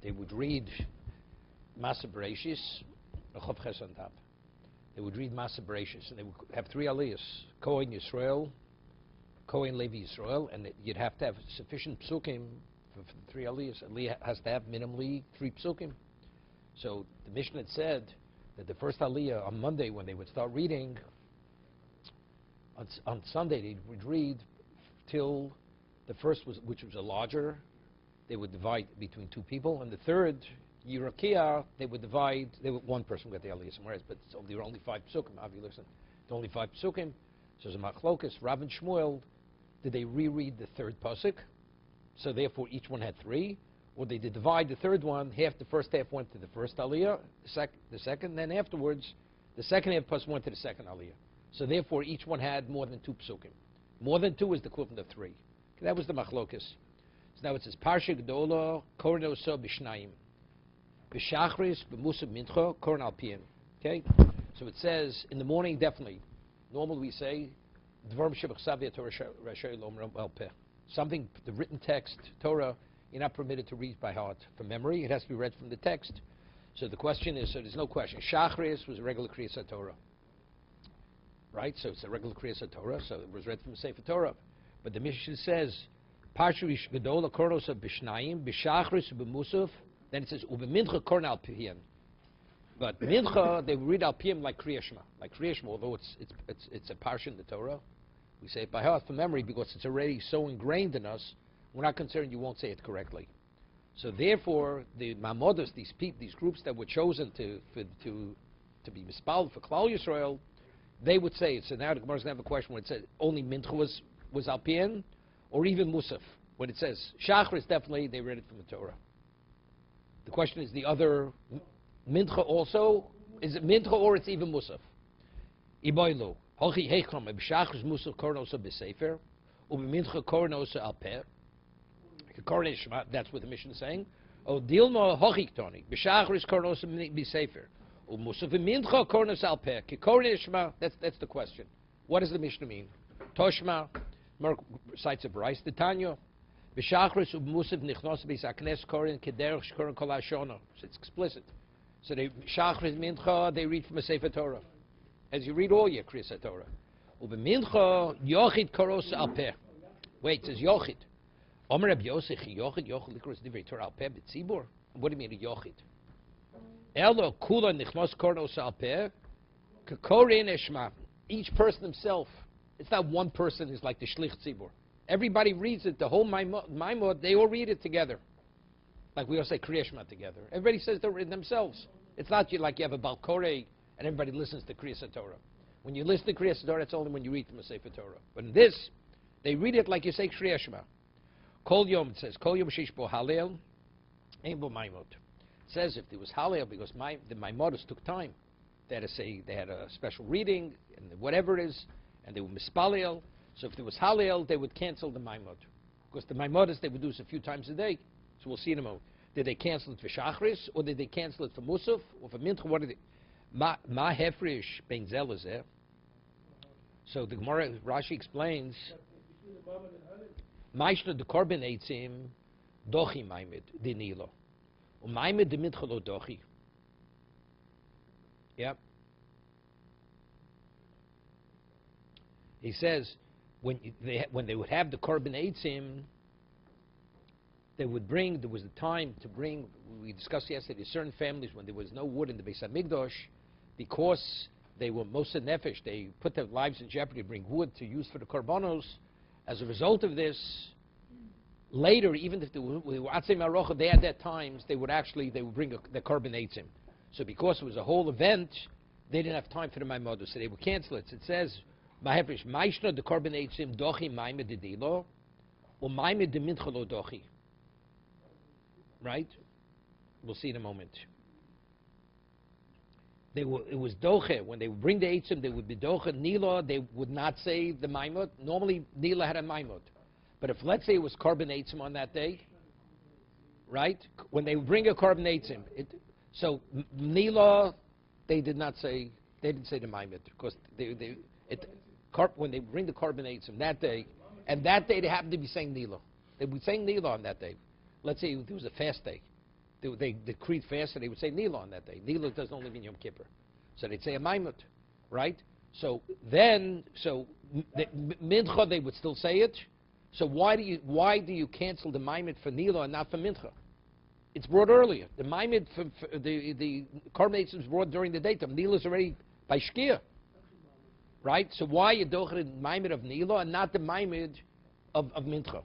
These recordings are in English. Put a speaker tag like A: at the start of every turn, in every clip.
A: they would read Masa Bereshis, a Chav Ches on top. They would read Masa Bereshis, and they would have 3 aliyahs: Kohen Yisrael, Kohen Levi Yisrael, and you'd have to have sufficient psukim for the 3 aliyahs. Aliyah has to have minimally 3 psukim. So the Mishnah said that the first aliyah on Monday, when they would start reading, on Sunday they would read till the first was, which was a larger, they would divide between 2 people, and the third, Yirakia, they would divide, one person would get the aliyah somewhere else, but there were only 5 psukim. Avi, listen, there were only 5 psukim. So there's a machlokas, Rav and Shmuel, did they reread the third pasuk? So therefore each one had 3, or they did divide the third one, the first half went to the first aliyah, the second, then afterwards, the second half pasuk went to the second aliyah. So therefore each one had more than 2 psukim. More than 2 is the equivalent of 3. Okay, that was the machlokas. So now it says, Parsha Gdola, Kornoso Bishnayim. B'shachris, b'musaf mincha, korn alpiyim. Okay? So it says, in the morning, definitely. Normally we say, Dvarim shebachsav Torah rashei lomram al peh. Something, the written text, Torah, you're not permitted to read by heart from memory. It has to be read from the text. So the question is, so there's no question. Shachris was a regular Kriyas HaTorah. Right? So it's a regular Kriyas HaTorah, so it was read from the Sefer Torah. But the Mishnah says, Parsha Gdola, Kornoso Bishnayim, b'shachris, b'musaf. Then it says, Ubemincha korn al piyan. But mincha, they read al piyam like Kriya Shema. Like Kriya Shema, although it's a parsha in the Torah. We say it by heart from memory because it's already so ingrained in us, we're not concerned you won't say it correctly. So therefore, the Mamodas, these groups that were chosen to be mispal for Klal Yisrael, they would say it. So now the Gemara is going to have a question when it says only mincha was al piyan, or even musaf. When it says shachris, definitely they read it from the Torah. The question is the other mincha also. Is it mincha or it's even musaf? Iboilu. Hochi heicham b'shachris musaf kornosa b'sefer u'b'mincha kornosa al peh. That's what the Mishnah is saying. O dilma hochi toni b'shachris kornosa b'sefer u'musaf b'mincha kornosa al peh. Kikornei shema. That's the question. What does the Mishnah mean? Toshma. Cites a Bryce. The Tanya. B'shachris u'musaf nichnos b'saknes korin kederach shkorin kol hashona. So it's explicit. So they shachris mincha, they read from a Sefer Torah, as you read all your Kriyas Torah. U'b'mincha yochid koros al peh. Wait, it says yochid. Omer Reb Yosef yochid likros divrei Torah al peh b'tzibur. What do you mean a yochid? Elo kula nichnos koros al peh kakorin eshma. Each person himself. It's not one person who's like the shlich tzibur. Everybody reads it, the whole Maimod, they all read it together. Like we all say Kriya Shema together. Everybody says they're in themselves. It's not like you have a Balkorei and everybody listens to Kriyas Torah. When you listen to Kriyas Torah, it's only when you read from a Sefer Torah. But in this, they read it like you say Kriya Shema. Kol Yom, it says, Kol Yom Sheish Bo Halel, Ein Bo Maimod. It says if there was Halel, because the Maimodas took time. They had to say, they had a special reading, and whatever it is, and they were Mispalel. So if there was Halel, they would cancel the Maimod. Because the Maimodas, they would do this a few times a day. So we'll see in a moment. Did they cancel it for Shachris, or did they cancel it for Musaf, or for Mincha? What did they? Ma hefrish ben zelazeh. So the Gemara, Rashi explains, Maishna de korban eitzim, dochi maimed, dinilo. Umaimed de mincha lo dochi. Yep. He says, when they would have the korban eitzim, they would bring, there was a time to bring, we discussed yesterday, certain families, when there was no wood in the Beis HaMikdash, because they were Moshe Nefesh, they put their lives in jeopardy to bring wood to use for the korbanos. As a result of this, later, even if they were Atzei Marocha, they had that times, they would bring the korban eitzim. So because it was a whole event, they didn't have time for the Maimodos, so they would cancel it. So it says, Mahefresh, Maishna de korban eitzim, dochi maime de dilo, or maime de mincha lo dochi. Right? We'll see in a moment. It was doche. When they would bring the eitzim, they would be doche. Nila, they would not say the maimot. Normally, Nila had a maimot. But if, let's say, it was korban eitzim on that day, right? When they bring a korban eitzim, so Nila, they didn't say the maimot because when they bring the korban eitzim that day, and that day they happened to be saying Nila. They would be saying Nila on that day. Let's say it was a fast day. they decreed fast, and they would say Nila on that day. Nila doesn't only mean Yom Kippur. So they'd say a Maimut, right? So then, Mincha, they would still say it. So why do you cancel the Maimut for Nila and not for Mincha? It's brought earlier. The Maimut for the Korban was brought during the daytime. Nila's already by Shkia, right? So why you doing the Maimut of Nila and not the Maimut of Mincha?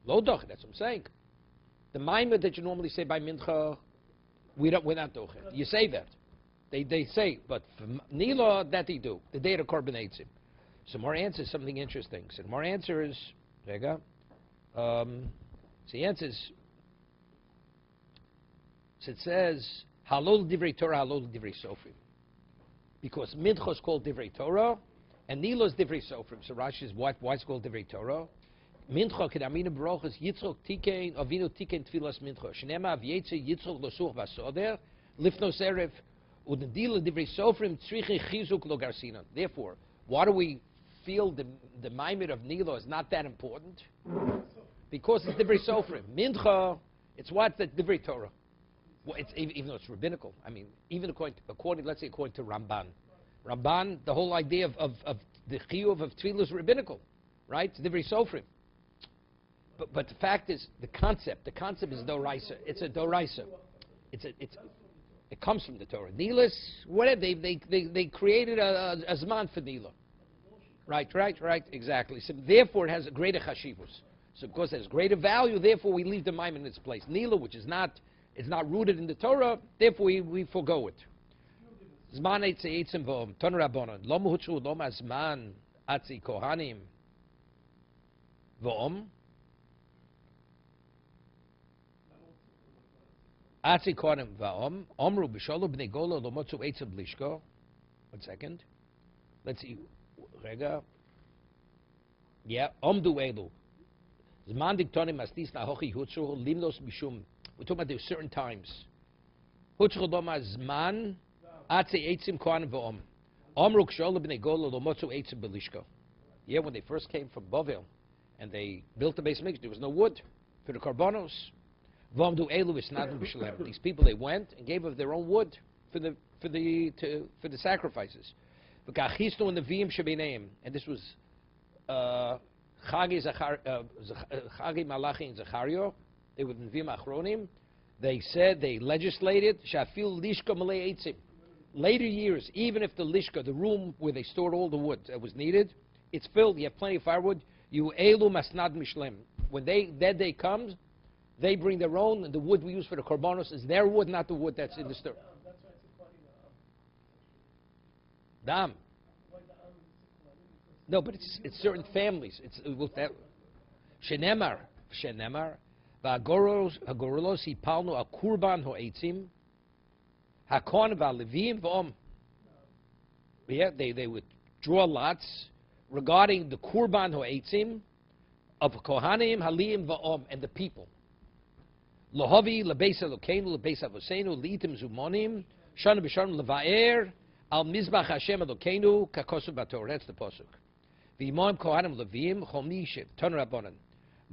A: Lo doch, that's what I'm saying. The Maimut that you normally say by Mincha, we're not doing. You say that. They say, but for Nila, that they do. The day of the Korban Eitzim. So more answer is something interesting. So more answer is, so the answer is, so it says, Halol Divrei Torah, Halol Divrei Sofrim. Because Mincha is called Divrei Torah, and Nila is Divrei Sofrim. So Rashi is, why it's called Divrei Torah? Mincha, Kedamina Baruchas, Yitzchok Tikein, Avinu Tikein Tfilas Mincha. Shnema Avyetze, Yitzchok Losuch Vasoder, Lifnos Erev, Udendila Divrei Sofrim, Tzriche Chizuk Lo Garsinan. Therefore, why do we feel the Maimid of Nila is not that important? Because it's Divrei Sofrim. Mincha, it's what? That's Divrei Torah. Well, it's, even though it's rabbinical. I mean, even according, let's say, according to Ramban. Ramban, the whole idea of the chiyuv of tefillah is rabbinical, right? It's Divrei Sofrim. But the fact is, the concept is doraisa. It's a doraisa. It comes from the Torah. Nilas, whatever, they created a zman for Nila. Right, exactly. So therefore it has a greater chashivus. So because it has greater value, therefore we leave the maim in its place. Nila, which is not rooted in the Torah, therefore we forego it. Zman eitze eitzim v'om, ton rabbanon, lo muhutshu lo mazman atzi kohanim v'om, Atzi kohanim v'om, omru b'sholu b'nei gola lo motzu eitzim blishko. 1 second. Let's see. Rega. Yeah, omdu elu. Zman diktonim astis na hochi hutzu limnos mishum. We're talking about there are certain times. Hutzu loma zman atzi eitzim kohanim v'om. Omru b'sholu b'nei gola lo motzu eitzim blishko. Yeah, when they first came from Bavel and they built the base mix, there was no wood for the karbonos. These people, they went and gave of their own wood for the sacrifices. And this was Chagi Malachi and Zachario. They were Neviim Achronim. They said, they legislated Shafil Lishka Malay Eitzim. Later years, even if the Lishka, the room where they stored all the wood that was needed, it's filled, you have plenty of firewood, you Elu Masnad Mishlem. When that day comes, they bring their own, and the wood we use for the korbanos is their wood, not the wood that's in the store. Dam. No, but it's certain families. It's with that. Shenemar, va'agoros hipalnu al kurban ho'etzim, hakon va'levim v'om. Yeah, they would draw lots regarding the kurban ho'etzim of kohanim, halim v'om, and the people. Lohavi lebeis Elokeinu lebeis Avosenu liitim zumonim shana b'shana levaer al mizbach Hashem Elokeinu kakosu b'Torah. That's the pasuk. V'imoim kohanim levim chomishet ton rabbanan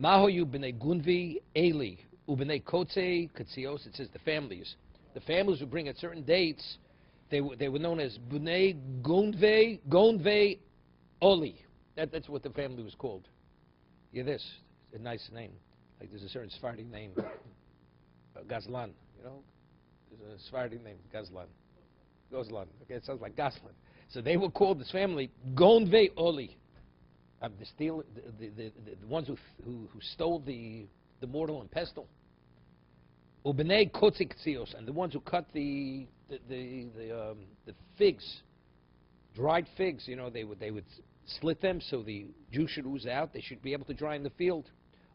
A: mahoyu b'nei gunvi eli u'b'nei kotze katzios. It says the families who bring at certain dates, they were known as b'nei gunve oli. That's what the family was called. Yeah, this a nice name. Like there's a certain Sephardi name. Gazlan, you know? There's a Sephardi name, Gazlan. Okay, it sounds like Gazlan. So they were called, this family, Gonve Oli. The ones who stole the mortar and pestle. Ubenei Kotzik Tzios, and the ones who cut the figs, dried figs, you know, they would slit them so the juice should ooze out. They should be able to dry in the field.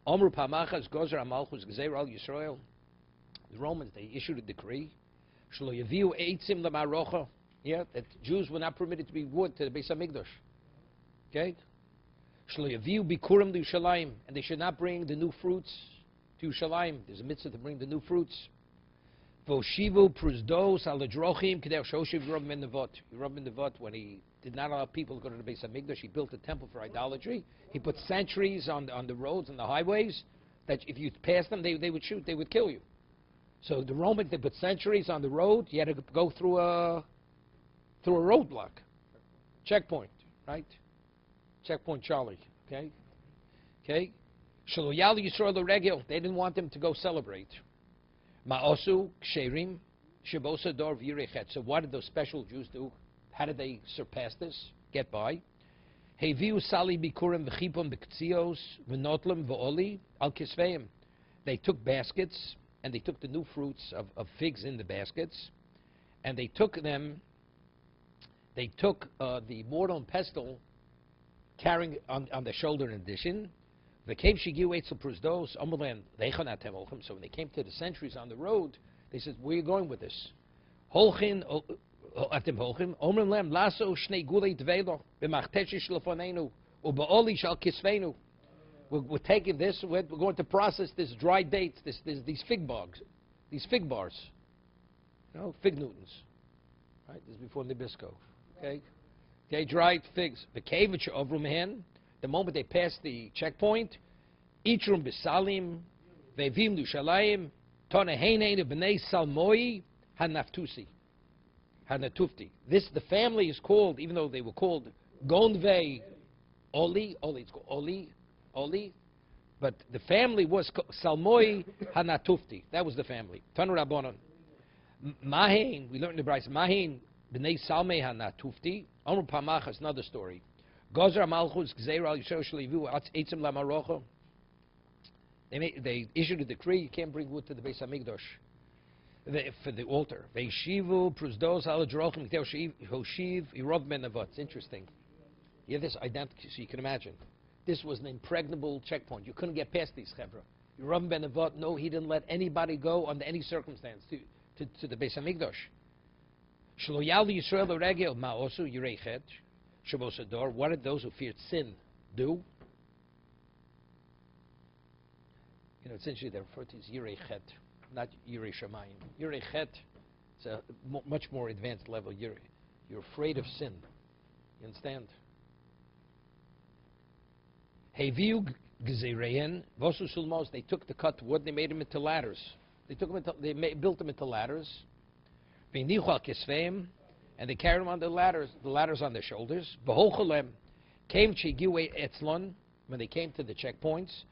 A: Omru Pamachas Gozer Amalchus Gezer Al Yisrael. The Romans, they issued a decree. Shlo Yaviu Eitzim Lamarocha. Yeah, that Jews were not permitted to be wood to the Beis Hamikdash. Okay? Shlo Yaviu Bikurim to Yerushalayim, and they should not bring the new fruits to Yerushalayim. There's a mitzvah to bring the new fruits. Voshivu Pruzdos Aladrochim Kedel Shoshiv Rav Ben Nevot. Rav Ben Nevot, when he did not allow people to go to the Beis Hamikdash, he built a temple for idolatry. He put sentries on the roads and the highways that if you passed them, they would shoot, they would kill you. So the Romans, they put sentries on the road. You had to go through a roadblock, checkpoint, right? Checkpoint Charlie, okay? Okay? Shaloyal Yisrael Regel, they didn't want them to go celebrate. Ma'osu Ksherim Shabosa Dor V'Yirechet. So what did those special Jews do? How did they surpass this? Get by? Heviu Sali Bikurim V'Chipom B'Ktzios V'Notlim V'Oli Al Kisveim. They took baskets, and they took the new fruits of figs in the baskets, and they took the mortar and pestle carrying on the shoulder in addition. So when they came to the sentries on the road, they said, where are you going with this? We're taking this, we're going to process this dry dates, these fig bars. You know, fig Newtons. Right? This is before Nabisco. Okay? Okay, dried figs. The moment they passed the checkpoint, Itrum Bisalim, Vevim Lushalayim, Tonahenein B'nei Salmoi, Hanaftusi. Hanatufti. This, the family is called, even though they were called Gonvei Oli, it's called Oli, but the family was Salmoi Hanatufti. That was the family. Tanu Rabbanon. Mahin, we learned in the Bryce, Mahin B'nei Salmei Hanatufti, Amr Pamachas, another story. Gozer Malchus Gzeira Yisrael Shleivu Eitzim Lamarocho. They issued a decree: you can't bring wood to the Beis Hamikdash for the altar. Veishivu Pruzdos Aladrochim Hoshiv Irov Menavot. It's interesting. You have this identity, so you can imagine. This was an impregnable checkpoint. You couldn't get past these chevra. Irov Menavot. No, he didn't let anybody go under any circumstance to the Beis Hamikdash. Shlo Yal Yisrael Regel Ma'osu Yirechet. Shabosador, what did those who feared sin do? You know, essentially they refer to as Yirei Chet, not Yirei Shamayim. Yirei Chet is a much more advanced level. You're afraid of sin. You understand? Heviu Gzerein, Vosu Sulmos, they took the cut wood, they made them into ladders. Built them into ladders. V'nichu al Kisveim, and they carried them on the ladders on their shoulders. B'holcholem came Chigiwe Etzlon, when they came to the checkpoints.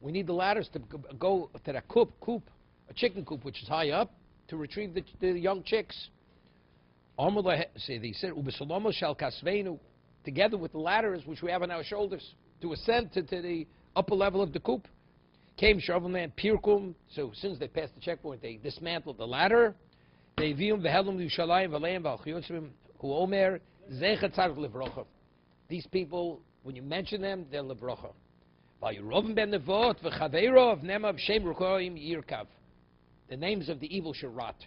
A: We need the ladders to go to that coop, a chicken coop which is high up, to retrieve the young chicks. They said, together with the ladders which we have on our shoulders, to ascend to the upper level of the coop. Came Shovelman Pirkum, so as soon as they passed the checkpoint, they dismantled the ladder. They vium v'helum Yushalayim v'aleim v'alchiyotrim hu omer zechat tzarich livrocha. These people, when you mention them, they're livrocha. V'yurovim ben nevot v'chaveirov nemav shem rukoim yirkav. The names of the evil should rot.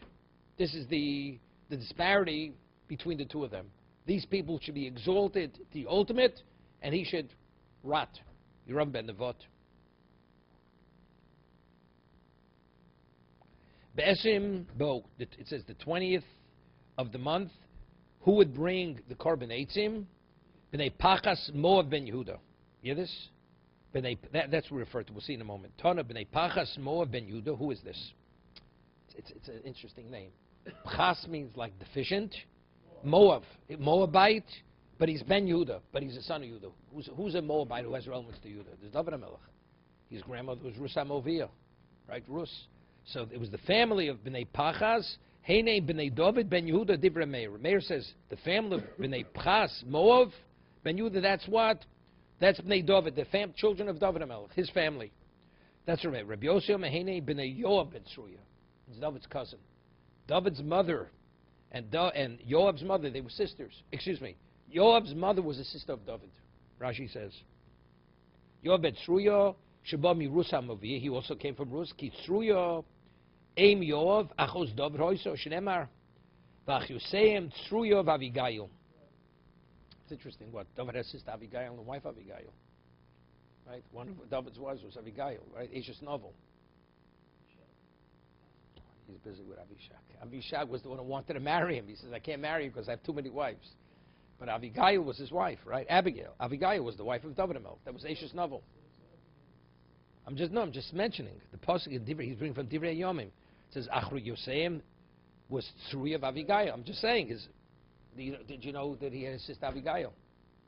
A: This is the disparity between the two of them. These people should be exalted to the ultimate, and he should rot. Yurovim ben nevot. Be'esim Bo, it says the 20th of the month, who would bring the korban eitzim? B'nei Pachas Moav ben Yehuda. You hear this? That's what we refer to. We'll see in a moment. Tana B'nei Pachas Moav ben Yehuda. Who is this? It's an interesting name. Pachas means like deficient. Moabite, but he's ben Yehuda, but he's a son of Yehuda. Who's a Moabite who has relevance to Yehuda? There's David HaMelech. His grandmother was Rus HaMovia, right? Rus. So it was the family of B'nai Pachas. Heinei B'nai David ben Yehuda Divra Meir. Meir says the family of B'nai Pachas, Moav, ben Yehuda. That's what? That's B'nai David, the children of David HaMelech, his family. That's right. Rabbi Yosef Heinei B'nai Yoav ben Sruya. It's David's cousin. David's mother and Yoav's mother, they were sisters. Excuse me. Yoav's mother was a sister of David. Rashi says. Yoav ben Sruya. Sheba Mirus HaMaviyah, he also came from Rus. Ki Tzruya, Eim Yoav, Achos David Hoyso, Shneimar, V'ach Yoseim, Tzruya v'Avigail. It's interesting what David has sister Avigail and wife Avigail. Right? One of David's wives was Avigail, right? Ashes novel. He's busy with Avishag. Avishag was the one who wanted to marry him. He says, I can't marry you because I have too many wives. But Abigail was his wife, right? Abigail was the wife of David HaMelech. That was Eshes Novel. I'm just mentioning the pasuk in Divrei. He's bringing from Divrei Yomim. It says Achru Yosem was Tzruya of Abigail. I'm just saying. Did you know that he had a sister Abigail?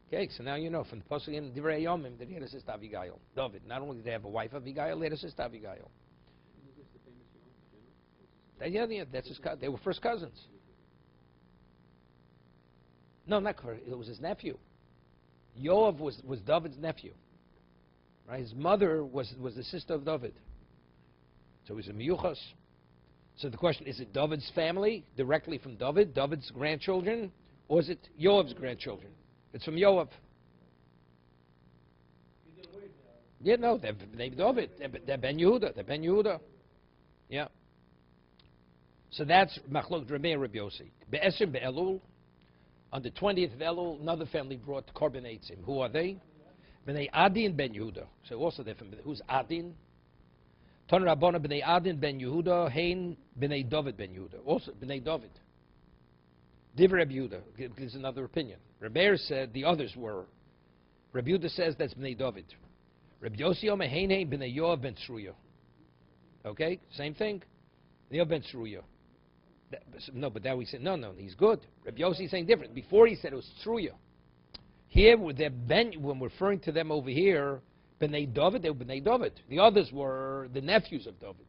A: Okay, so now you know from the pasuk in Divrei Yomim that he had a sister Abigail. David. Not only did they have a wife Abigail, they had a sister Abigail. Yeah, that's his. They were first cousins. No, not correct. It was his nephew. Yoav was David's nephew. Right? His mother was the sister of David. So he's a miyuchas. So the question, is it David's family, directly from David, David's grandchildren, or is it Yoav's grandchildren? It's from Yoav. Yeah, no, they're David. They're Ben Yehuda. They're Ben Yehuda. Yeah. So that's Machlok Rabbi and Rabbi Yossi. Be'esim be'elul. On the 20th of Elul, another family brought Korban Eitzim. Who are they? Bnei Adin ben Yehuda. So also they're from, who's Adin? Ton Rabbana Bnei Adin ben Yehuda, Hein Bnei David ben Yehuda. Also Bnei David. Divrei Rabbi Yehuda gives another opinion. Rabbi said the others were. Rabbi Yehuda says that's Bnei David. Rabbi Yossi Omer Hein Hein Bnei Yoav ben Tzruya. Okay, same thing. Yoav ben Tzruya. No, but now we say, no, he's good. Rabbi Yossi is saying different. Before he said it was Tzruya. Here, when we're referring to them over here, Bnei David, they were Bnei David. The others were the nephews of David.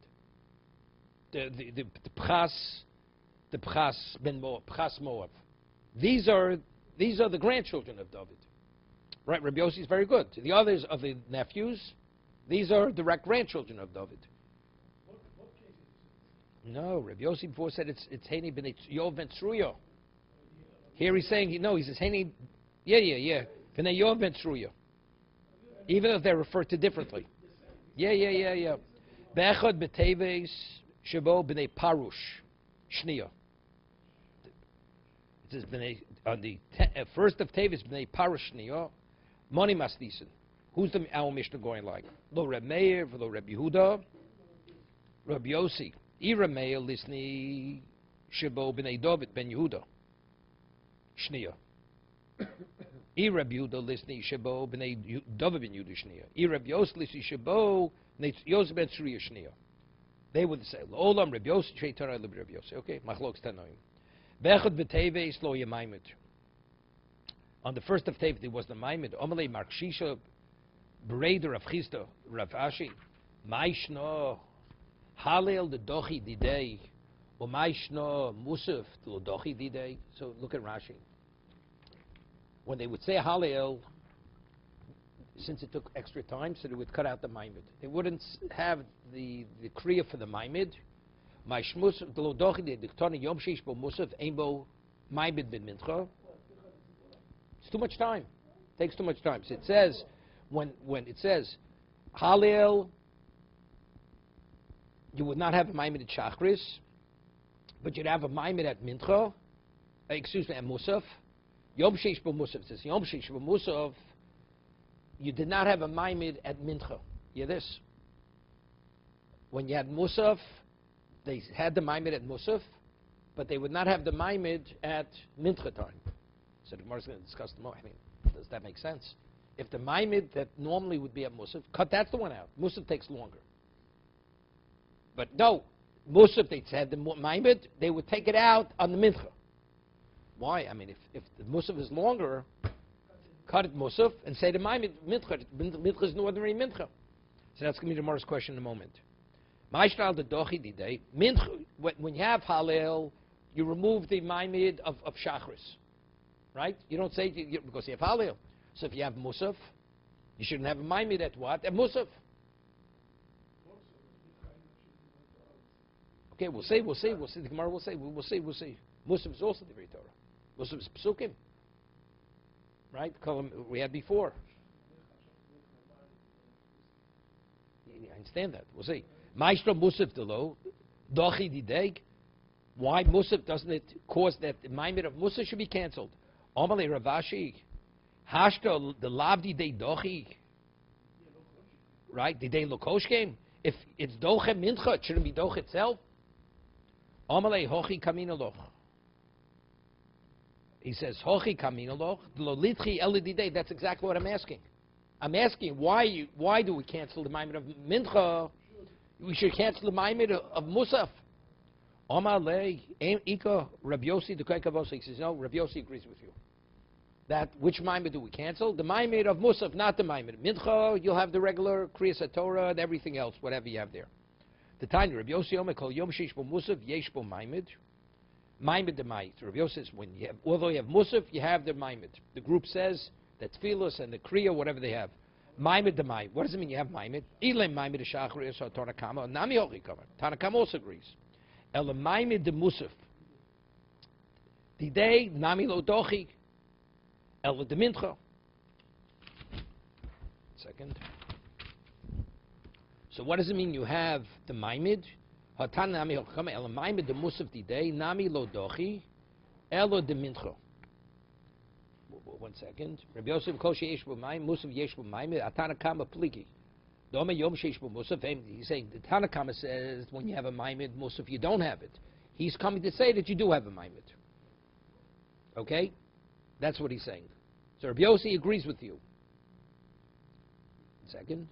A: The Pchas ben Moab, Pchas Moab. These are the grandchildren of David. Right, Rabbi Yossi is very good. The others are the nephews. These are direct grandchildren of David. No, Rabbi Yossi before said it's Heini ben Yoav ben Tzruya. Here he's saying, he says Heini, yeah. Bnei Yoav ben Tzruya. Even if they're referred to differently. Yeah. Be'echad b'teves shebo b'nei Parush Shniya. It says on the first of Teves b'nei Parush Shniya, Moni Masdisen. Who's our Mishnah going like? Lo Reb Meir, lo Reb Yehuda, Reb Yossi. Ira Meir lisni shebo b'nei David ben Yehuda Shniya. Reb Yehuda lisni shebo b'nei David ben Yehuda Shniya. Reb Yossi lisni shebo b'nei Yosef ben Tzruya Shniya. They would say, Olam Reb Yossi Shei Torah Reb Yossi. Okay, Machlok Tanoim. Bechad b'Teves lo Yemaimed. On the first of Teves there was the Maimed. Omelei Mark Shisha Breder of Chisda Rav Ashi. Maishno Halel the Dochi Didei. Or Maishno Musaf the Dochi Didei. So look at Rashi. When they would say Halel, since it took extra time, so they would cut out the Maimed. They wouldn't have the Kriya for the Maimed. My Shmus the Lodochi the Diktoni Yom Shish Bo Musaf Aimbo Maimed bin Mincha. It's too much time. It takes too much time. So it says when it says Halel, you would not have a Maimed at Shachris, but you'd have a Maimed at Mincha. At Musaf. Yom Shish Bo Musaf. It says Yom Shish Bo Musaf. You did not have a Maimed at Mincha. Yeah, this. When you had Musaf, they had the Maimed at Musaf, but they would not have the Maimed at Mincha time. So the Gemara is going to discuss the more. I mean, does that make sense? If the Maimed that normally would be at Musaf, that's the one out. Musaf takes longer. But no, Musaf, they had the Maimed, they would take it out on the Mincha. Why? I mean, if the Musaf is longer, cut it Musaf and say the Maimed Mincha. Mincha is an ordinary Mincha. So that's going to be the Gemara's question in a moment. Maishtal the Dochi Didei. Mincha, when you have Halel, you remove the Maimed of Shachris. Right? You don't say because you have Halel. So if you have Musaf, you shouldn't have a Maimed at what? At Musaf. Okay, we'll see. The Gemara will say. We'll see. Musaf is also the Torah. Musaf is Psukim. Right? Column we had before. I understand that. We'll see. Maestro Musaf Delo, Dochi Dideg. Why Musaf doesn't it cause that the Maimed of Musaf should be cancelled? Omale Ravashi, Hashta the Lavdi de Dochi. Right? The day Lokosh came. If it's Doche Mincha, it shouldn't be Doche itself. Omale Hochi Kamina Loch. He says, Hochi kaminaloch, lo litchi elididei. That's exactly what I'm asking. I'm asking, why do we cancel the Maimed of Mincha? We should cancel the Maimed of Musaf. Omar lei, Ika, Rabbi Yossi, the Kaikavosa. He says, no, Rabbi Yossi agrees with you. That, which Maimed do we cancel? The Maimed of Musaf, not the Maimed. Mincha, you'll have the regular Kriyas Torah and everything else, whatever you have there. The time, Rabbi Yossi Omer, Kol Yom Sheish Bo Musaf, Yesh Bo Maimed. Maimed the Mait. Rabbi Yossi says, although you have Musaf, you have the Maimed. The group says that Tfilos and the Kriya, whatever they have. Maimed the Mait. What does it mean you have Maimed? Ilem Maimed the Shachri, so Tanakama, Nami Hochi Kamer. Tanakama also agrees. El Maimed the Musaf. The day, Nami Lo Dochi. El the Mincha. Second. So what does it mean you have the Maimed? Hatan Nami Hochi Kamer. El Maimed the Musaf the day, Nami Lo Dochi. El the Mincha. 1 second. Rabbi Yosef Kol Sheish Bo Maim, Musaf Yesh Bo Maim, Atanakama Pliki. Doma Yom Sheish Bo Musaf. He's saying the Tanakama says when you have a Maimed Musaf, you don't have it. He's coming to say that you do have a Maimed. Okay, that's what he's saying. So Rabbi Yossi agrees with you. Second.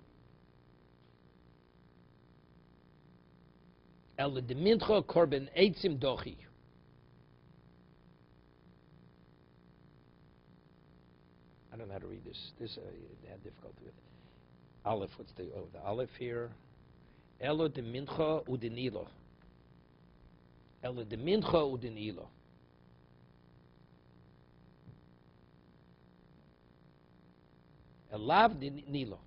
A: El Demincha Korban Eitzim Dochi. I don't know how to read this. This I had difficulty with. Aleph, what's the Aleph here? Elo de mincha udenilo. Elo de mincha udenilo. Elav de nilo.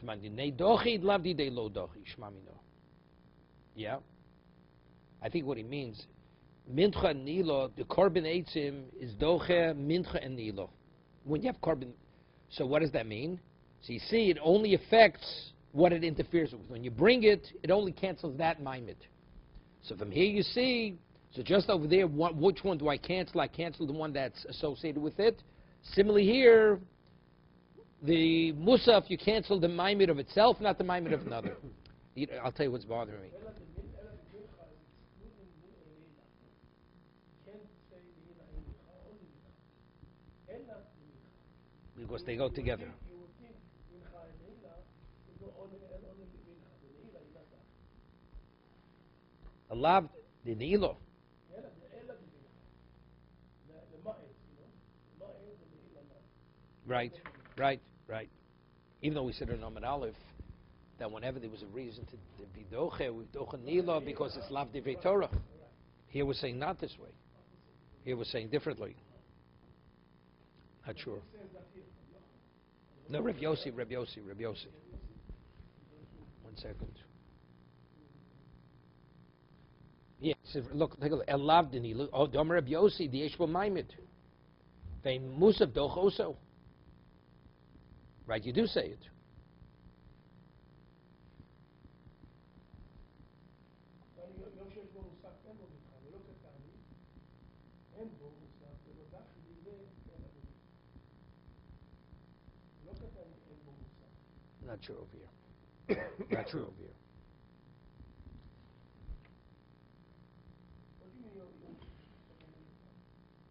A: Shman di nei dochi, lav di de lo dochi. Shmamino. Yeah. I think what he means, mincha and nilo, the korban eitzim is doche, mincha and nilo. When you have carbon, so what does that mean? So you see, it only affects what it interferes with. When you bring it, it only cancels that maimed. So from here you see, so just over there, which one do I cancel? I cancel the one that's associated with it. Similarly here, the musaf, you cancel the maimed of itself, not the maimed of another. I'll tell you what's bothering me. Because they go together. Alav the Nilo. Right. Even though we said in Amid Aleph that whenever there was a reason to be doche, we doche Nilo because it's lav divrei Torah. Here we're saying not this way. Here we're saying differently. Not sure. No, Rabbi Yossi. 1 second. Yeah, so look, take a look. Elav dini. Oh, Dom Rabbi Yossi, the Yeshbo Maimed. Vein Musaf doch also. Right, you do say it. Not true over here. Not true over here.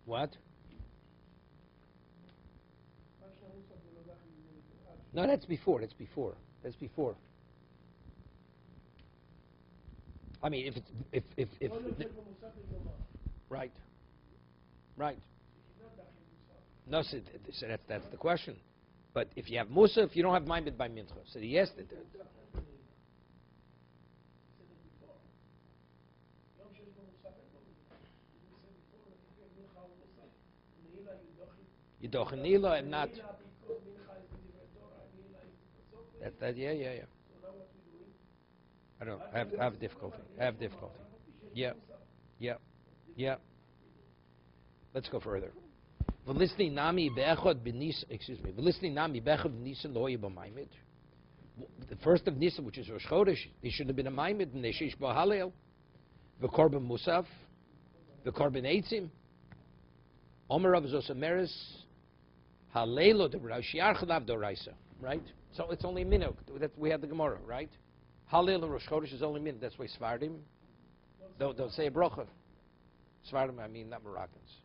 A: What? No, that's before. I mean, if right. No, so that's the question. But if you have Musaf, you don't have Maimed by Mincha. So yes, you doch Nila and not. Yeah. I don't know. I have difficulty. Yeah. Let's go further. V'lisni nami be'echad b'nis. Excuse me. V'lisni nami be'echad b'nisan lo yibah maimed. The first of Nisan, which is Rosh Chodesh, they should have been a maimed and they sheish bo halel. V'korban musaf. V'korban eitzim. Omer Rav Zosameres. Halelo de Shiar Chalav Doraisa. Right? So it's only a minute. We have the Gemara, right? Halel Rosh Chodesh is only a minute. That's why Svardim don't say a bracha. Svardim, I mean not Moroccans.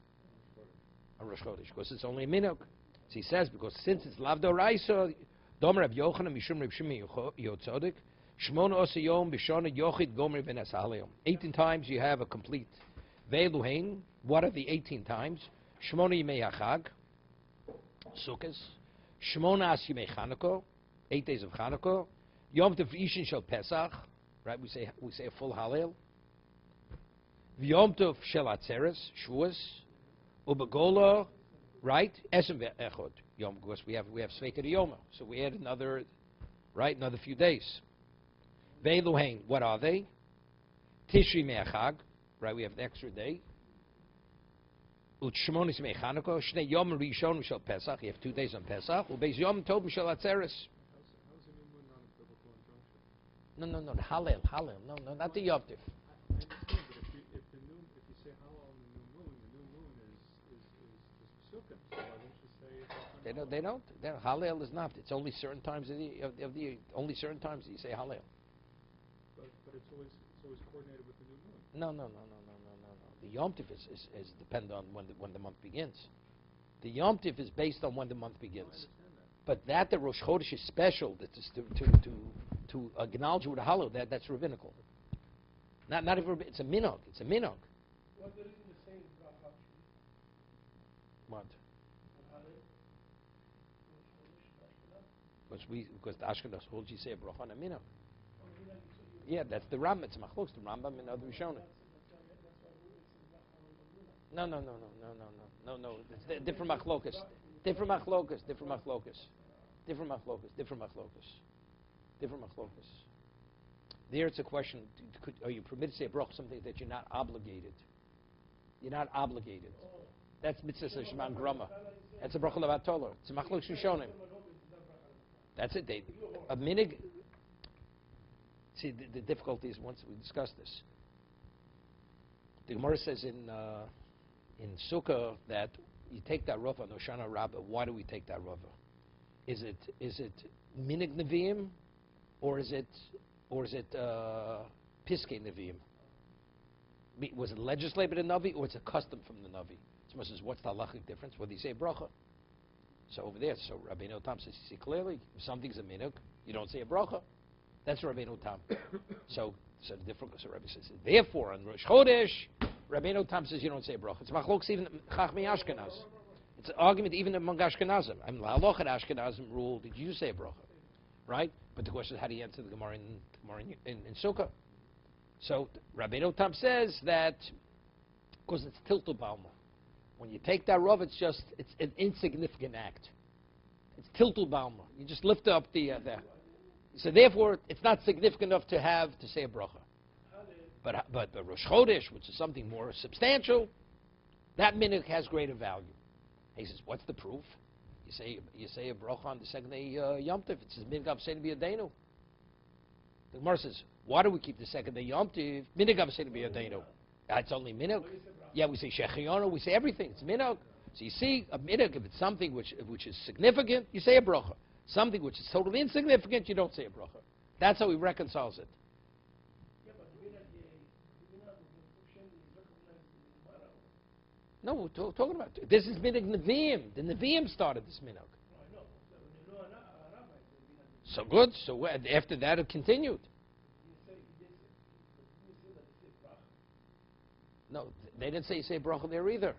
A: on Rosh Chodesh, because it's only a minhag. So he says, because since it's lav d'oraisa, Dom Reb Yochanan Mishum Reb Shimi Yotzodik, Shmona Osa Yom B'Shana Yochid Gomer V'Nes Halayom. 18 times you have a complete Ve'eluhein. What are the 18 times? Shmona Yimei HaChag, Sukkos, Shmona As Yimei Chanukah, 8 days of Chanukah, Yom Tov Ishin Shel Pesach, right? We say a full Hallel. Yom Tov Shel Atzeres, Shavuos, Ubegola, right? Esem Echod Yom, because we have Sveika Yoma, so we add another few days. Ve'eluhein, what are they? Tishri Me'achag, right? We have an extra day. Utshmonis Me'Chanukah, Shnei Yom Rishon Shel Pesach. You have 2 days on Pesach. Ubeis Yom Tov Shel Atzeres. No, the Hallel. No, not the Yom Tov.
B: I understand, but if you say Hallel on the new moon is Sukkot. So why don't you say?
A: They don't. Hallel is not. It's only certain times of the only certain times that you say Hallel.
B: But it's always coordinated with the new moon.
A: No. The Yom Tov is depend on when the month begins. The Yom Tov is based on when the month begins.
B: I understand that.
A: But that the Rosh Chodesh is special. That is to acknowledge with a Hallel. That's rabbinical. Not even. It's a minhag. It's a minhag.
C: What's the reason to say bracha?
A: What? Because the Ashkenaz holds you say a bracha on a minhag. Yeah, that's the Rambam. It's machlokes. The Rambam and other Rishonim. No. It's different machlokas. Different machlokas. There, it's a question: are you permitted to say a bracha something that you're not obligated? You're not obligated. That's mitzvah shman grama. That's a bracha levatolo. It's a machlokes Rishonim. That's it. A minig. See, the difficulty is once we discuss this. The Gemara says in Sukkah that you take that rova on Hoshana Rabbah. Why do we take that rova? Is it minig neviim, or is it piskei neviim? Was it legislated by the Navi, or it's a custom from the Navi? Someone says, what's the halachic difference? Whether you say bracha. So over there, Rabbeinu Tam says, you see clearly, if something's a minig, you don't say a bracha. That's Rabbeinu Tam. So the different. So Rabbi says, therefore, on Rosh Chodesh, Rabbeinu Tam says you don't say a bracha. It's machlokes even Chachmei Ashkenaz. It's an argument even among Ashkenazim. I mean, la halacha Ashkenazim rule. Did you say a bracha? Right? But the question is, how do you answer the Gemara in Sukkah? So Rabbeinu Tam says that because it's tiltul balma. When you take that rov, it's an insignificant act. It's tiltul balma. You just lift up the. So therefore, it's not significant enough to say a bracha. But the Rosh Chodesh, which is something more substantial, that minhag has greater value. He says, what's the proof? You say a bracha on the second day Yom Tov. It says minhag avseinu b'yadeinu. The Gemara says, why do we keep the second day Yom Tov? Minhag avseinu b'yadeinu. It's only minhag. Yeah, we say shechionu. We say everything. It's minhag. So you see, a minhag, if it's something which is significant, you say a bracha. Something which is totally insignificant, you don't say a bracha. That's how he reconciles it. No, we're talking about this is minhag neviim. The neviim started this minhag. So good. So after that, it continued. No, they didn't say you say bracha there either.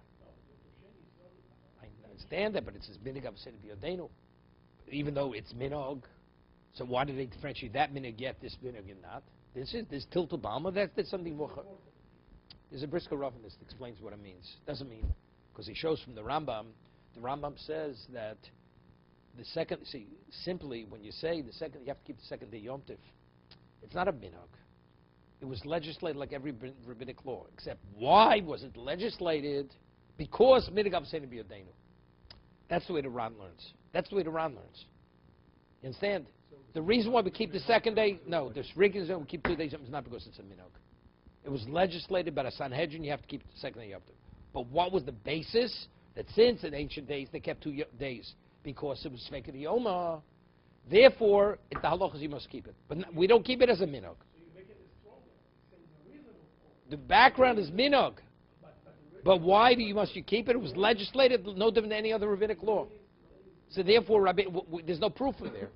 A: I understand that, but it says minhag avseinu b'yadeinu. Even though it's minhag, so why did they differentiate that minhag yet, this minhag and not? This tiltul balma. That's something more. There's a brisker rough in this that explains what it means. Doesn't mean, because he shows from the Rambam. The Rambam says that the second. See, simply when you say the second, you have to keep the second day Yom Tov. It's not a minhag. It was legislated like every rabbinic law, except why was it legislated? Because minhag avseinu b'yadeinu. That's the way the Ran learns. That's the way the Ran learns. You understand? The reason why we keep the second day, no, there's reason we keep 2 days, is not because it's a minhag. It was legislated by the Sanhedrin, you have to keep the second day Yom Tov. But what was the basis? That since in ancient days they kept 2 days, because it was Sveika Yoma, therefore, the halachas you must keep it. But we don't keep it as a minhag.
C: So you make it stronger.
A: The background is minhag.
C: But the
A: But why must you keep it? It was legislated no different than any other rabbinic law. So therefore, there's no proof in there.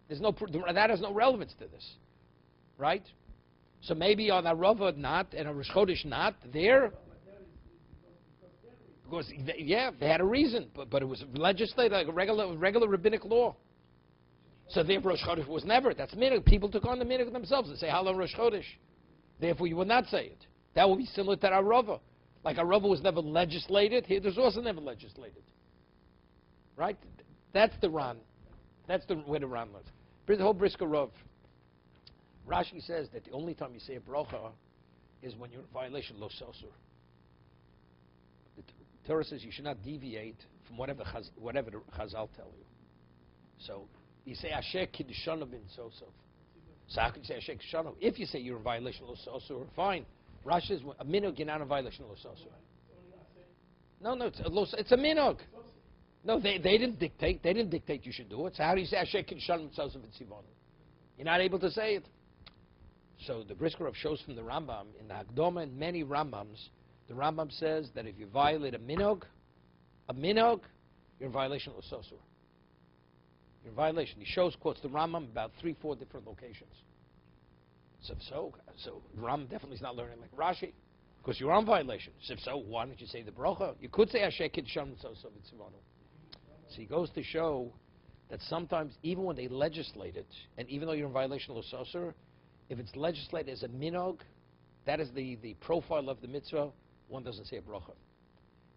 A: There's no that has no relevance to this, right? So maybe on a Rava not and a Rosh Chodesh not there, because they had a reason, but it was legislated like a regular rabbinic law. So therefore, Rosh Chodesh was never. That's minhag. People took on the minhag themselves and say Halal Rosh Chodesh. Therefore, you would not say it. That would be similar to our Rava. Like a Rava was never legislated, here there's also never legislated. Right? That's the Ran. That's the way the Ran lives. The whole Brisker Rav. Rashi says that the only time you say a bracha is when you're in violation of Lo Sosur. The Torah says you should not deviate from whatever the Chazal tell you. So you say Asher Kiddushanu bin Sosov. So how can you say Asher Kiddushanu? If you say you're in violation of Lo Sosur, fine. Rashi says a minhag, you're not in violation of Lo Sosur. No, it's a minhag. No, they didn't dictate. They didn't dictate you should do it. So how do you say Asher Kiddushanu bin Sosov in Sivonu? You're not able to say it. So the Brisker Rav shows from the Rambam in the Hakdoma and many Rambams. The Rambam says that if you violate a minhag, you're in violation of Lo Sosur. You're in violation. He quotes the Rambam about 3-4 different locations. So Rambam definitely is not learning like Rashi, because you're on violation. So why don't you say the bracha? You could say Asher Kiddushanu Sosov Itzivanu. So he goes to show that sometimes, even when they legislate it, and even though you're in violation of Lo Sosur, if it's legislated as a minhag, that is the profile of the mitzvah, one doesn't say a bracha.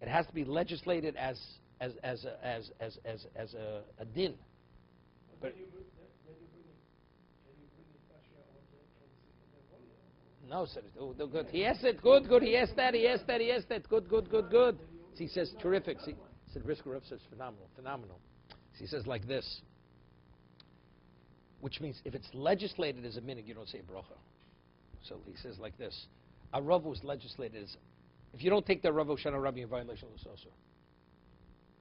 A: It has to be legislated as a din. But no, sir. Oh, good. He asked it. Good. He asked that. Good. So he says terrific. See, said Brisker Rav says phenomenal. So he says like this, which means if it's legislated as a minhag, you don't say a bracha. So he says like this: a Rav was legislated as, if you don't take the Rav Oshana Rabbi, you're in violation of the Sosur.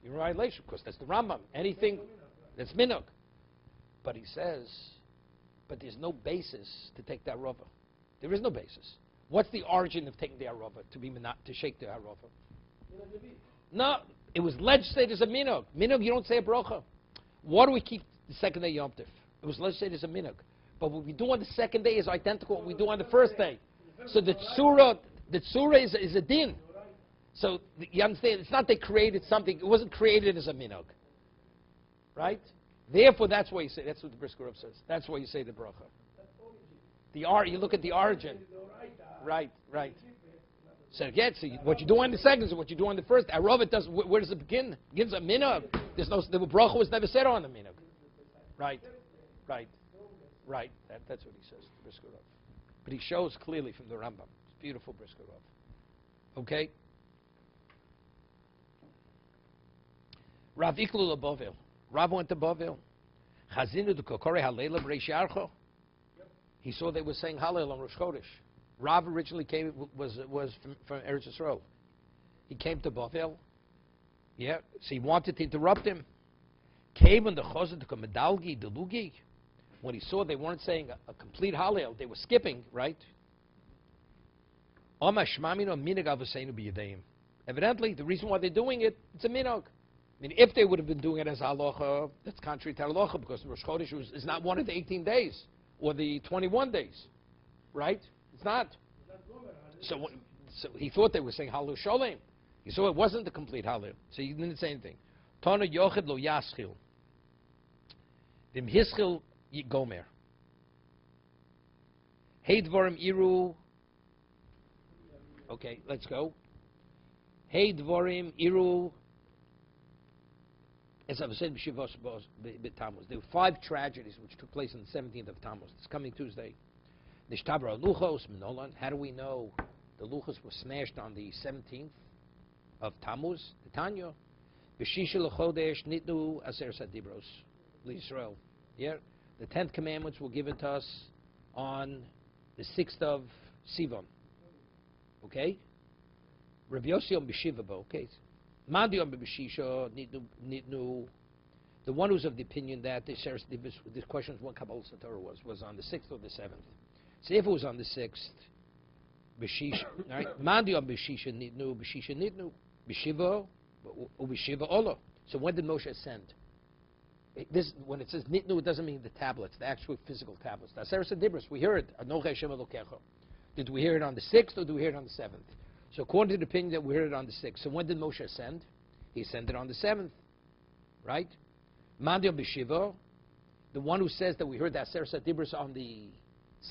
A: You're in violation, because that's the Rambam. Anything that's minhag. But he says, but there's no basis to take the Arava. There is no basis. What's the origin of taking the Arava, to shake the Arava? No, it was legislated as a minhag. Minhag, you don't say a bracha. Why do we keep the second day Yom Tov? It was legislated as a minhag. But what we do on the second day is identical to what we do on the first day. So the tzura is a din. So you understand, it's not they created something. It wasn't created as a minhag. Right? Therefore, that's why you say, that's what the Brisker Rav says. That's why you say the bracha. You look at the origin. Right. So what you do on the second is what you do on the first. Arov, it does. Where does it begin? It begins a minhag. The bracha was never said on the minhag. Right. That's what he says, Brisker Rav. But he shows clearly from the Rambam. It's beautiful, Brisker Rav. Okay. Rav Iklu Bavel. Rav went to Bavel. Chazinu de Kokore Halela B'Reish Yarcho. He saw they were saying Hallel on Rosh Chodesh. Rav originally was from Eretz Yisrael. He came to Bavel. Yeah, so he wanted to interrupt him. Came on the Chazan to Medalgi Delugi. When he saw they weren't saying a complete Hallel, they were skipping, right? Evidently, the reason why they're doing it, it's a minhag. I mean, if they would have been doing it as halacha, that's contrary to halacha, because Rosh Chodesh is not one of the 18 days or the 21 days, right? It's not. So he thought they were saying Halu Sholem. He saw it wasn't the complete Halil, so he didn't say anything. Tana Yochid lo Yaschil. Vim Hischil Gomer. Hey Dvorim Iru. Okay, let's go. Hey Dvorim Iru. As I said, there were 5 tragedies which took place on the 17th of Tammuz. It's coming Tuesday. Nishtabra Luchos Minolan. How do we know the Luchos were smashed on the 17th of Tammuz? The Tanya. B'shisha l'chodesh nitnu aser sadibros l'Yisrael. Yeah, the 10th commandments were given to us on the 6th of Sivan. Okay. Rav Yossi on B'shivabo. Okay. Mandi on B'shisha nitnu. The one who's of the opinion that this question is what Kabbalah Torah was on the 6th or the 7th. So if it was on the 6th, B'shish, right? Mandi on B'shisha nitnu, B'shiva, Ub'shiva Olo. So when did Moshe ascend? This, when it says nitnu, it doesn't mean the tablets, the actual physical tablets. Aseret Dibros, we heard it. Anoch Hashem Elokecha. Did we hear it on the 6th or did we hear it on the 7th? So according to the opinion that we heard it on the 6th. So when did Moshe ascend? He ascended on the 7th, right? Mandi on B'shiva, the one who says that we heard the Aseret Dibros on the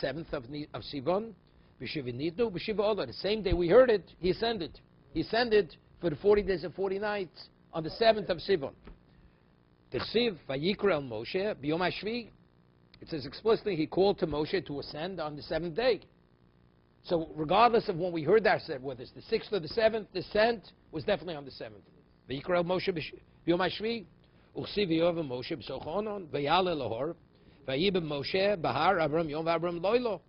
A: 7th of Sivan, B'shiva nitnu, B'shiva Ola. The same day we heard it, he ascended. He ascended for the 40 days and 40 nights on the 7th of Sivan. The Siv Vayikra el Moshe B'yom HaShvi. It says explicitly he called to Moshe to ascend on the 7th day. So regardless of when we heard that, whether it's the 6th or the 7th, the ascent was definitely on the 7th. Vayikra el Moshe B'yom HaShvi. Uchsiv V'yov Moshe B'sochonon V'yale Lahor V'yibem Moshe Bahar Avram Yom V'Avram Loilo.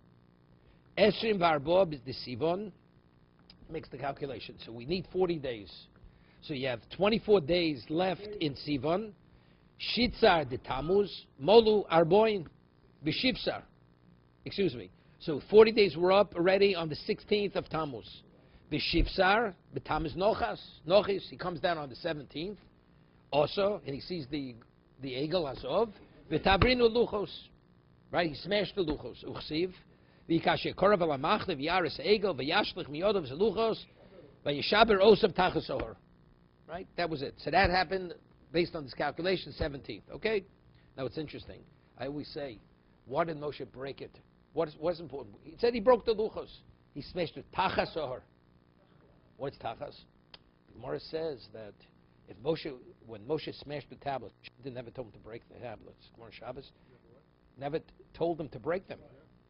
A: Esrim V'Arbo is the Sivon. Makes the calculation. So we need 40 days. So you have 24 days left in Sivan. Shitzar de Tammuz, Molu Arboin, B'Shivsar. Excuse me. So 40 days were up already on the 16th of Tammuz. B'Shivsar, B'Tammuz Nochas, Nochis, he comes down on the 17th. Also, and he sees the Egel Azov. V'Tabrinu Luchos. Right, he smashed the Luchos. Uchsiv. V'Yikashe Korav Alamachne, V'Yaris Egel, V'Yashlich Miyodov Zeluchos, V'Yishaber Osav Tachasohar. Right, that was it. So that happened based on this calculation, 17th. Okay? Now it's interesting. I always say, why did Moshe break it? What's important? He said he broke the luchos. He smashed it. Tachas ohar. What's tachas? The Gemara says that if when Moshe smashed the tablets, he never told him to break the tablets. Gemara Shabbos never told him to break them.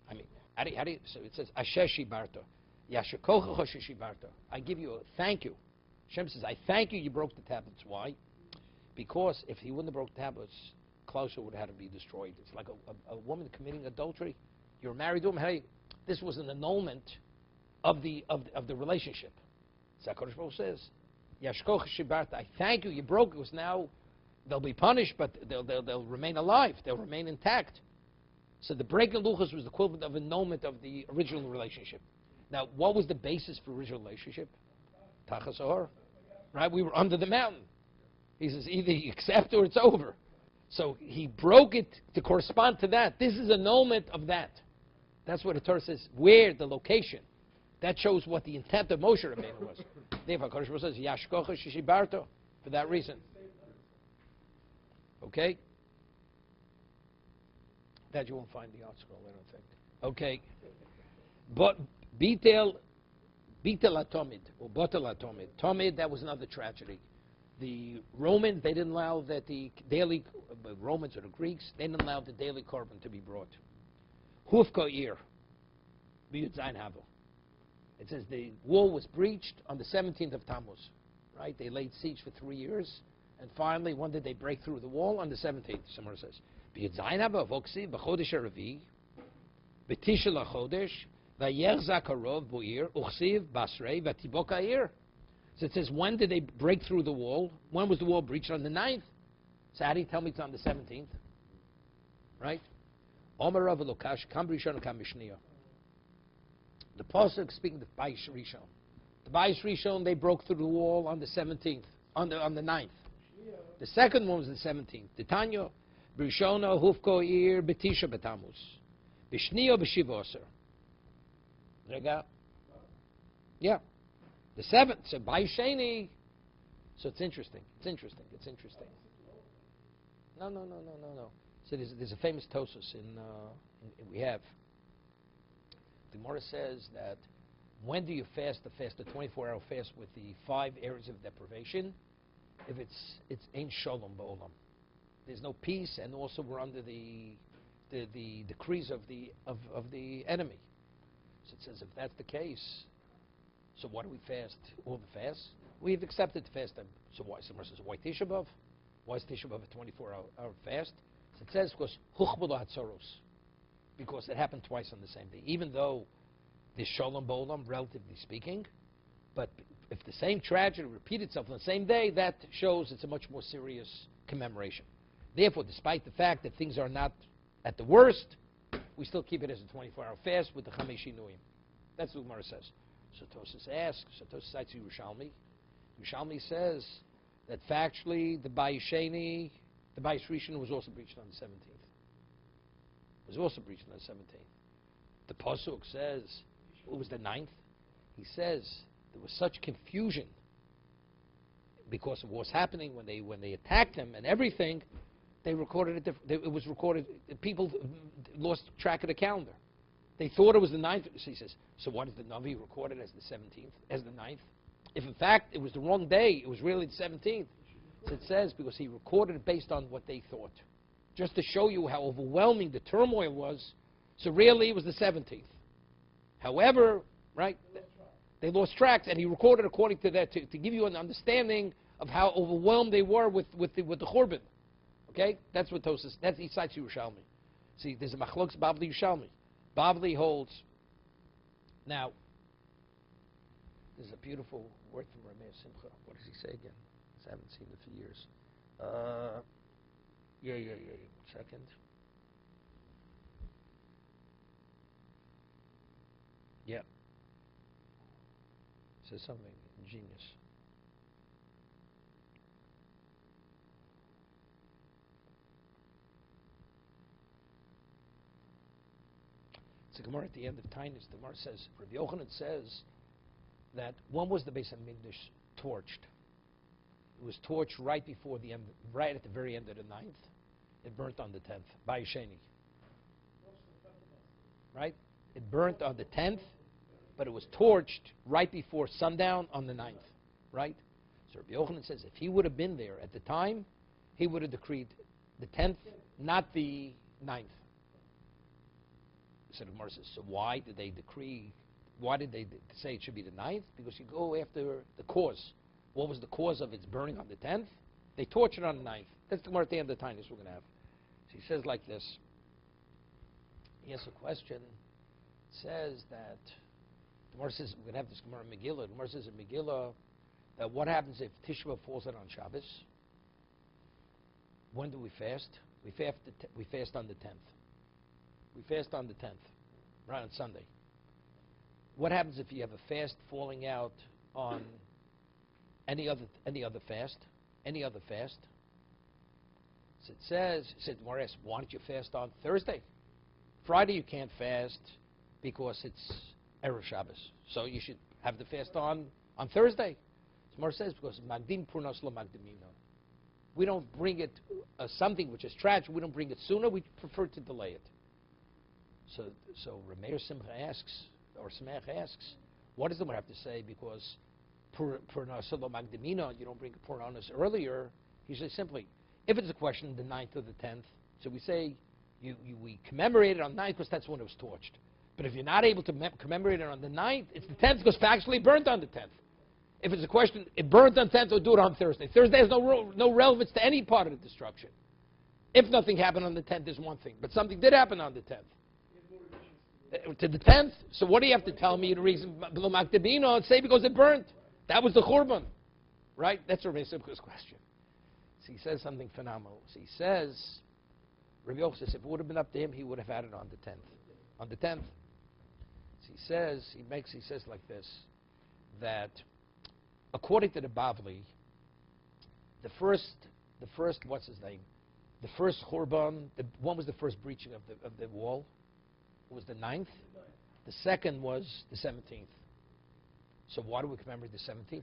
A: I mean, how do you, so it says, Asher shibarto. Yashakocha shibarto. I give you a thank you. Hashem says, I thank you, you broke the tablets. Why? Because if he wouldn't have broke the tablets, Klausel would have had to be destroyed. It's like a woman committing adultery. You're married to him. Hey, this was an annulment of the relationship. Zakadosh Baruch says, Yashkoch Shibarta, I thank you, you broke it, because now they'll be punished, but they'll remain alive. They'll remain intact. So the break of luchos was the equivalent of annulment of the original relationship. Now, what was the basis for original relationship? Tachas Ohar. Right? We were under the mountain. He says, either you accept or it's over. So he broke it to correspond to that. This is annulment of that. That's what the Torah says. Where, the location. That shows what the intent of Moshe Rabbeinu was. Therefore, HaKadosh Baruch says, Yashkocha Shishibarto, for that reason. Okay? That you won't find the article, I don't think. Okay. But Bitel Atomid, or Botel Atomid. Tomid, that was another tragedy. The Romans, they didn't allow that the daily, Romans or the Greeks, they didn't allow the daily korban to be brought. Hufko Ir, B'Yud Zayin Havel. It says the wall was breached on the 17th of Tammuz, right? They laid siege for 3 years, and finally, when did they break through the wall? On the 17th, somewhere says. B'Yud Zayin Havel, Voksi, B'Chodesh HaRavi, B'Tisha LaChodesh, V'Yer Zakarov Bu'ir, Uchsiv, Basrei, V'Tibok HaIr. So it says, when did they break through the wall? When was the wall breached? On the 9th. So how do you tell me it's on the 17th? Right? Omer Rav Elokash, Kam Rishon Kam Mishniya. The Pasuk speaking of the Bayis Rishon. The Bayis Rishon, they broke through the wall on the 17th, on the 9th. The second one was the 17th. The Tanya, Rishona Hufko Ir Betisha Betamuz. Bishniya B'Shiva Oser. Rega? Yeah. The 7th, so Bayis Sheni. So it's interesting. It's interesting. No. So there's a famous Tosos we have. The Gemara says that when do you fast the 24-hour fast with the 5 areas of deprivation? If it's Ein Shalom Ba'olam. There's no peace, and also we're under the decrees of the enemy. So it says if that's the case, so why do we fast all the fasts? We've accepted the fast. So why? Someone says, why Tisha B'Av? Why is Tisha B'Av a 24-hour fast? So it says because Huchbul Hatzoros. Because it happened twice on the same day. Even though there's Shalom B'Olam, relatively speaking, but if the same tragedy repeats itself on the same day, that shows it's a much more serious commemoration. Therefore, despite the fact that things are not at the worst, we still keep it as a 24-hour fast with the Chamesh Shinuyim. That's what Gemara says. So Tosas asks, so Tosas cites Yerushalmi. Yerushalmi says that factually the Bayis Sheni, the Bayis Rishon was also breached on the 17th. Was also breached on the 17th. The Pasuk says, it was the 9th. He says there was such confusion because of what was happening when they attacked him and everything. They recorded it. It was recorded. People lost track of the calendar. They thought it was the 9th. So he says, so why did the Navi record it as the 17th, as the 9th? If in fact it was the wrong day, it was really the 17th. So it says because he recorded it based on what they thought. Just to show you how overwhelming the turmoil was. So really it was the 17th. However, right, they lost track, and he recorded according to that to give you an understanding of how overwhelmed they were with the Churban. Okay? That's what Tosas, that's he cites Yerushalmi. See, there's a Machlokes Bavli Yerushalmi. Bavli holds. Now, there's a beautiful word from Rameh Simcha. What does he say again? I haven't seen it for years. Second. Yeah. Says something genius. It's a Gemara at the end of Taanis. The Gemara says, Rabbi Yochanan says that when was the Beis Hamikdash torched? It was torched right before the end, right at the very end of the 9th. It burnt on the 10th, Bayis Sheni. Right? It burnt on the 10th, but it was torched right before sundown on the 9th. Right? So Rabbi Yochanan says if he would have been there at the time, he would have decreed the 10th, not the 9th. So the Gemara says, so why did they say it should be the 9th? Because you go after the cause. What was the cause of its burning on the 10th? They torched it on the 9th. That's the Gemara at the end of the Taanis we're going to have. So he says like this. He asks a question. It says that, the Gemara says, we're going to have this Gemara in Megillah. The Gemara says in Megillah that what happens if Tisha B'Av falls out on Shabbos? When do we fast? We fast on the 10th. We fast on the 10th, right on Sunday. What happens if you have a fast falling out on any other fast? Any other fast? So it says, Gemara asks, why don't you fast on Thursday? Friday you can't fast because it's Erev Shabbos. So you should have the fast on Thursday. So Gemara says, because Magdim Purnas Lo Magdimino. We don't bring it, something which is tragic, we don't bring it sooner, we prefer to delay it. So Rameir Simcha asks, or Smech asks, what does the Gemara have to say? Because Purnas Lo Magdimino, you don't bring Puranas earlier. He says simply, if it's a question of the 9th or the 10th, so we say we commemorate it on the 9th because that's when it was torched. But if you're not able to commemorate it on the 9th, it's the 10th because factually it burnt on the 10th. If it's a question, it burnt on 10th, or do it on Thursday. Thursday has no relevance to any part of the destruction. If nothing happened on the 10th is one thing, but something did happen on the 10th. To the 10th, so what do you have to tell me the reason below Makdabino and say because it burnt? That was the Churban. Right? That's Rabbi Simcha's question. So he says something phenomenal. So he says, Rabbi Yochanan says, if it would have been up to him, he would have had it on the 10th. On the 10th. So he says like this, that according to the Bavli, the first, what's his name? The first Churban, when was the first breaching of the wall? It was the 9th. The second was the 17th. So why do we commemorate the 17th?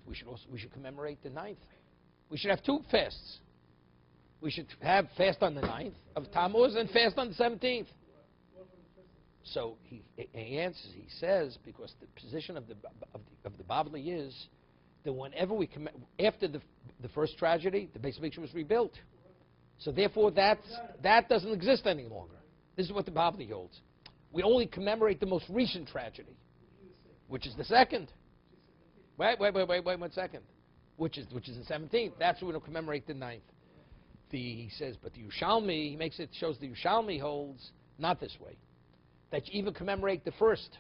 A: We should commemorate the 9th. We should have two fasts. We should have fast on the 9th of Tammuz and fast on the 17th. So he answers. He says because the position of the Bavli is that whenever after the first tragedy, the Beis Hamikdash was rebuilt. So therefore, that doesn't exist any longer. This is what the Bavli holds. We only commemorate the most recent tragedy, which is the second. Wait 1 second. Which is the 17th. That's when we'll commemorate the 9th. He says, but the Yerushalmi, shows the Yerushalmi holds not this way. That you even commemorate the first.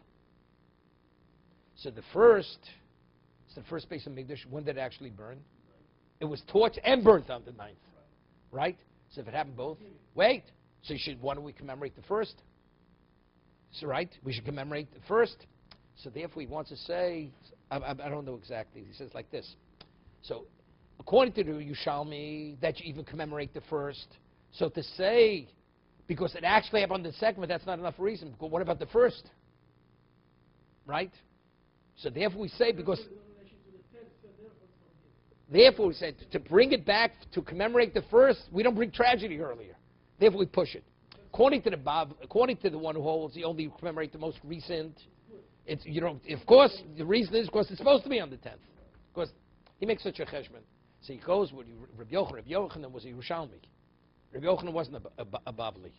A: So the first Beis Hamikdash, when did it actually burn? It was torched and burnt on the 9th. Right? So if it happened both, wait. So why don't we commemorate the first? So right, we should commemorate the first. So therefore he wants to say, I don't know exactly, he says like this. So according to the Yerushalmi, that you even commemorate the first. So to say, because it actually happened on the second, but that's not enough reason. But what about the first? Right? So therefore we say, because therefore we said to bring it back to commemorate the first, we don't bring tragedy earlier. Therefore we push it. According to the one who holds, you only commemorate the most recent. It's, you don't. Of course, the reason is because it's supposed to be on the 10th. Because he makes such a cheshbon. So he goes with Rabbi Yochanan. Rabbi Yochanan was a Yerushalmi. Rabbi Yochanan wasn't a Bavli.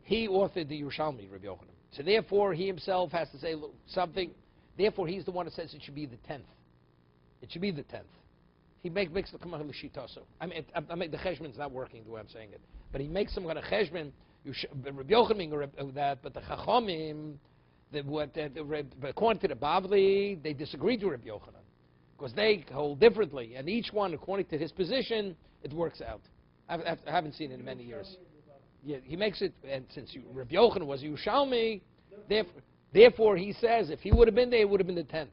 A: He authored the Yerushalmi, Rabbi Yochanan. So therefore, he himself has to say something. Therefore, he's the one that says it should be the 10th. It should be the 10th. He makes the Kamah L'Shitaso. I mean, the cheshbon's not working the way I'm saying it. But he makes some kind of cheshbon. Rabbi Yochanan that, but the Chachamim, according to the Bavli, they disagreed with Rabbi Yochanan. Because they hold differently. And each one, according to his position, it works out. I haven't seen it in many years. Yeah, he makes it, and since Rabbi Yochanan was Yerushalmi, therefore he says if he would have been there, it would have been the 10th.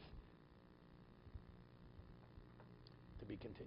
A: To be continued.